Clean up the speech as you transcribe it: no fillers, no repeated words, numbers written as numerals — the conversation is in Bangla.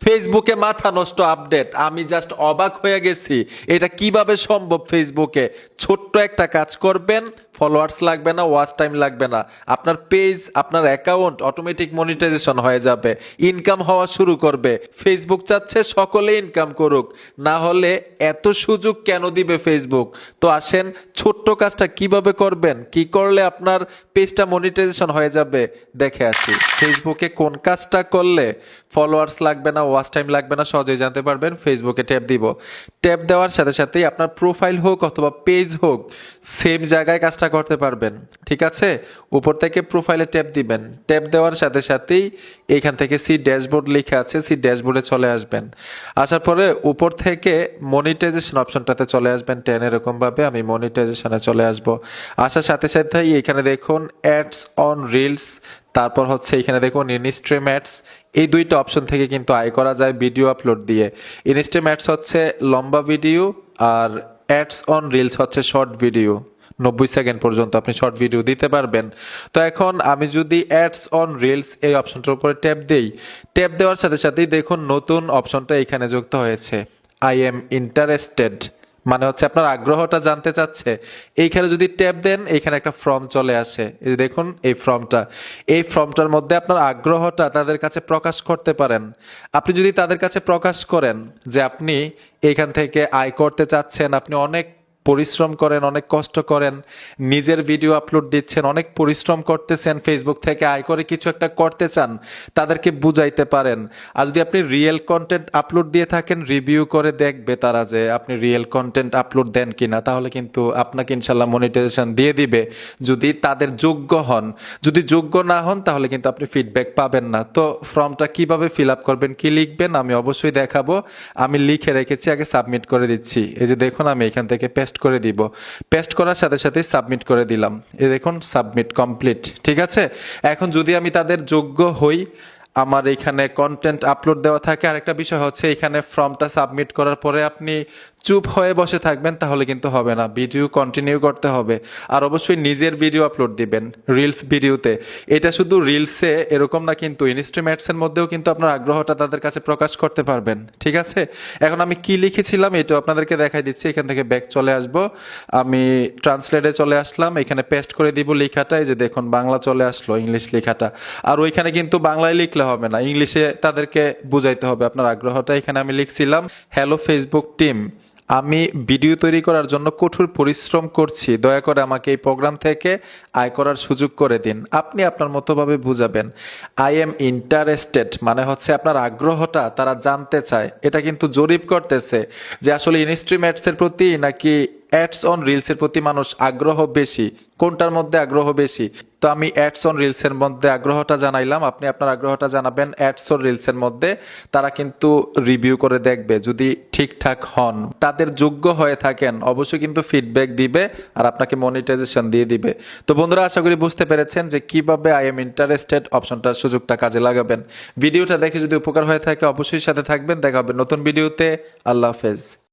ফেসবুকে মাথা নষ্ট আপডেট, আমি জাস্ট অবাক হয়ে গেছি। এটা কিভাবে সম্ভব? ফেসবুকে ছোট্ট একটা কাজ করবেন, ফলোয়ার্স লাগবে না, ওয়াচ টাইম লাগবে না, আপনার পেজ, আপনার অ্যাকাউন্ট অটোমেটিক মনিটাইজেশন হয়ে যাবে, ইনকাম হওয়া শুরু করবে। ফেসবুক চাচ্ছে সকলে ইনকাম করুক, না হলে এত সুযোগ কেন দিবে ফেসবুক? তো আসেন, ছোট্ট কাজটা কিভাবে করবেন, কি করলে আপনার পেজটা মনিটাইজেশন হয়ে যাবে দেখে আসি। ফেসবুকে কোন কাজটা করলে ফলোয়ার্স লাগবে না, ওয়াচ টাইম লাগবে না, সহজেই জানতে পারবেন। ফেসবুকে ট্যাপ দিব, ট্যাপ দেওয়ার সাথে সাথেই আপনার প্রোফাইল হোক অথবা পেজ হোক, সেম জায়গায় কাজটা করতে পারবেন। ঠিক আছে, উপর থেকে প্রোফাইলে ট্যাপ দিবেন, ট্যাপ দেওয়ার সাথে সাথেই এইখান থেকে সি ড্যাশবোর্ড লেখা আছে, সি ড্যাশবোর্ডে চলে আসবেন। আসার পরে উপর থেকে মনিটাইজেশন অপশনটাতে চলে আসবেন, এরকমভাবে আমি মনিটাইজেশনে চলে আসব। আসার সাথে সাথেই এখানে দেখুন অ্যাডস অন রিলস, তারপর হচ্ছে এখানে দেখুন ইনস্ট্রিম অ্যাডস। এই দুইটা অপশন থেকে কিন্তু আয় করা যায় ভিডিও আপলোড দিয়ে। ইনস্ট্রিম অ্যাডস হচ্ছে লম্বা ভিডিও, আর অ্যাডস অন রিলস হচ্ছে শর্ট ভিডিও। 90 সেকেন্ড পর্যন্ত আপনি শর্ট ভিডিও দিতে পারবেন। তো এখন আমি যদি অ্যাডস অন রিলস এই অপশনটার উপরে ট্যাপ দেই, ট্যাপ দেওয়ার সাথে সাথেই দেখুন নতুন অপশনটা এখানে যুক্ত হয়েছে, আই এম ইন্টারেস্টেড, মানে হচ্ছে আপনার আগ্রহটা জানতে চাচ্ছে। এইখানে যদি ট্যাপ দেন, এইখানে একটা ফর্ম চলে আসে, এই দেখুন এই ফর্মটা। এই ফর্মটার মধ্যে আপনার আগ্রহটা তাদের কাছে প্রকাশ করতে পারেন। আপনি যদি তাদের কাছে প্রকাশ করেন যে আপনি এইখান থেকে আয় করতে চাচ্ছেন, আপনি অনেক পরিশ্রম করেন, অনেক কষ্ট করেন, নিজের ভিডিও আপলোড দিচ্ছেন, অনেক পরিশ্রম করতেছেন, ফেসবুক থেকে আয় করে কিছু একটা করতে চান, তাদেরকে বুঝাইতে পারেন। আর যদি আপনি রিয়েল কন্টেন্ট আপলোড দিয়ে থাকেন, রিভিউ করে দেখবে তারা যে আপনি রিয়েল কন্টেন্ট আপলোড দেন কিনা, তাহলে কিন্তু আপনাকে ইনশাল্লাহ মনিটাইজেশন দিয়ে দিবে, যদি তাদের যোগ্য হন। যদি যোগ্য না হন তাহলে কিন্তু আপনি ফিডব্যাক পাবেন না। তো ফর্মটা কিভাবে ফিল আপ করবেন, কি লিখবেন, আমি অবশ্যই দেখাবো। আমি লিখে রেখেছি, আগে সাবমিট করে দিচ্ছি। এই যে দেখুন, আমি এখান থেকে পেস্ট করে দিব, পেস্ট করার সাথে সাথে সাবমিট করে দিলাম। এই দেখুন সাবমিট কমপ্লিট। ঠিক আছে, এখন যদি আমি তাদের যোগ্য হই, আমার এখানে কন্টেন্ট আপলোড দেওয়া থাকে। আরেকটা বিষয় হচ্ছে, এখানে ফর্মটা সাবমিট করার পরে আপনি চুপ হয়ে বসে থাকবেন তাহলে কিন্তু হবে না, ভিডিও কন্টিনিউ করতে হবে। আর অবশ্যই নিজের ভিডিও আপলোড দিবেন রিলস ভিডিওতে। এটা শুধু রিলসে এরকম না, কিন্তু ইনস্ট্রিম অ্যাডসের মধ্যেও কিন্তু আপনার আগ্রহটা তাদের কাছে প্রকাশ করতে পারবেন। ঠিক আছে, এখন আমি কি লিখেছিলাম এটা আপনাদেরকে দেখাই দিচ্ছি। এখান থেকে ব্যাক চলে আসব, আমি ট্রান্সলেটে চলে আসলাম, এখানে পেস্ট করে দিব লেখাটা। এই যে দেখুন বাংলা চলে আসলো, ইংলিশ লেখাটা। আর ওইখানে কিন্তু বাংলায় লিখলে হবে না, ইংলিশে তাদেরকে বুঝাইতে হবে আপনার আগ্রহটা। এখানে আমি লিখছিলাম, হ্যালো ফেসবুক টিম, আমি ভিডিও তৈরি করার জন্য কঠোর পরিশ্রম করছি, দয়া করে আমাকে এই প্রোগ্রাম থেকে আয় করার সুযোগ করে দিন। আপনি আপনার মতোভাবে বুঝাবেন। আই এম ইন্টারেস্টেড মানে হচ্ছে আপনার আগ্রহটা তারা জানতে চায়। এটা কিন্তু জরিপ করতেছে যে আসলে ইনস্ট্রিম অ্যাডসের প্রতি নাকি অ্যাডস অন রিলসের প্রতি মানুষ আগ্রহ বেশি, কোনটার মধ্যে আগ্রহ বেশি। তো আমি অ্যাডস অন রিলসের মধ্যে আগ্রহটা জানাইলাম, আপনি আপনার আগ্রহটা জানাবেন অ্যাডস অন রিলসের মধ্যে। তারা কিন্তু রিভিউ করে দেখবে, যদি ঠিকঠাক হন, তাদের যোগ্য হয়ে থাকেন, অবশ্যই কিন্তু ফিডব্যাক দিবে আর আপনাকে মনিটাইজেশন দিয়ে দিবে। তো বন্ধুরা, আশা করি বুঝতে পেরেছেন যে কিভাবে আই এম ইন্টারেস্টেড অপশনটার সুযোগটা কাজে লাগাবেন। ভিডিওটা দেখে যদি উপকার হয়ে থাকে অবশ্যই সাথে থাকবেন। দেখা হবে নতুন ভিডিওতে। আল্লাহ হাফেজ।